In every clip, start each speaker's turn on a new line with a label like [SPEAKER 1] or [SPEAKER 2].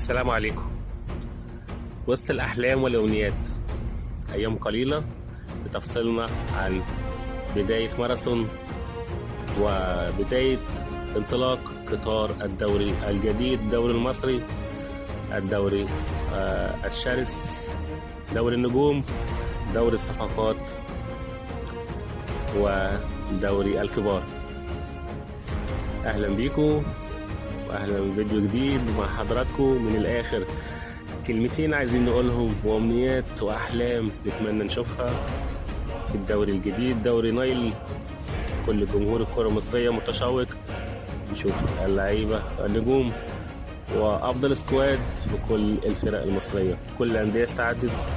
[SPEAKER 1] السلام عليكم. وسط الأحلام والأمنيات أيام قليلة بتفصلنا عن بداية ماراثون وبداية انطلاق قطار الدوري الجديد، الدوري المصري، الدوري الشرس، دوري النجوم، دوري الصفقات، ودوري الكبار. أهلا بيكم واهلا بفيديو جديد مع حضراتكم. من الاخر كلمتين عايزين نقولهم وامنيات واحلام نتمنى نشوفها في الدوري الجديد، دوري نايل. كل جمهور الكرة المصرية متشوق نشوف اللعيبة النجوم وافضل سكواد في كل الفرق المصرية. كل الاندية استعدت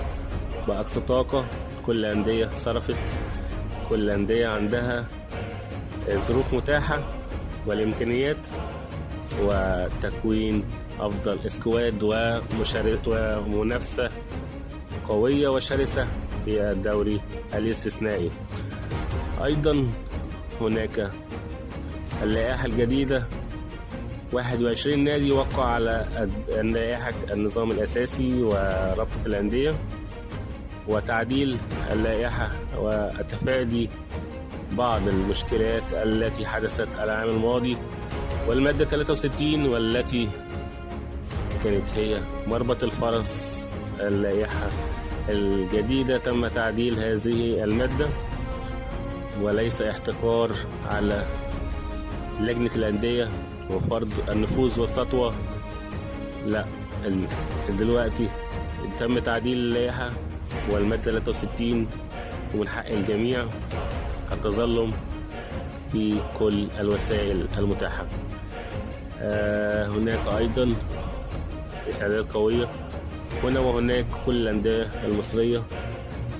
[SPEAKER 1] باقصى طاقة، كل الاندية صرفت، كل الاندية عندها الظروف متاحة والامكانيات وتكوين أفضل اسكواد ومنافسة قوية وشرسة في الدوري الاستثنائي. أيضا هناك اللائحة الجديدة، 21 نادي وقع على لائحة النظام الأساسي ورابطة الأندية، وتعديل اللائحة وتفادي بعض المشكلات التي حدثت العام الماضي. والمادة 63 والتي كانت هي مربط الفرس اللائحة الجديدة تم تعديل هذه المادة، وليس احتكار على لجنة الأندية وفرض النفوذ والسطوة. لا، دلوقتي تم تعديل اللائحة والمادة 63 ومن حق الجميع التظلم في كل الوسائل المتاحة. هناك أيضا استعدادات قوية هنا وهناك كل الأندية المصرية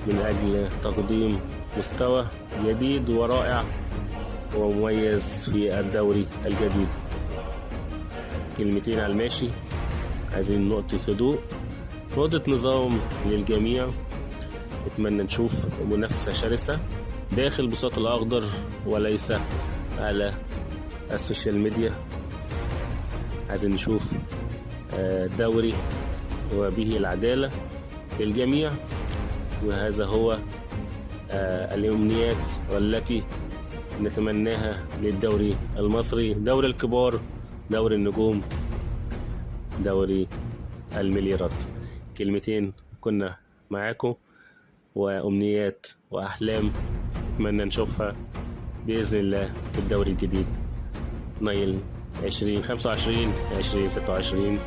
[SPEAKER 1] من أجل تقديم مستوى جديد ورائع ومميز في الدوري الجديد. كلمتين على الماشي، عايزين نقطة هدوء، نقطة نظام للجميع. نتمنى نشوف منافسة شرسة داخل بساط الأخضر وليس على السوشيال ميديا. عايزين نشوف دوري وبه العدالة للجميع، وهذا هو الأمنيات والتي نتمناها للدوري المصري، دوري الكبار، دوري النجوم، دوري المليارات. كلمتين كنا معاكم وأمنيات وأحلام نتمنى نشوفها بإذن الله في الدوري الجديد نايل 2025 2026.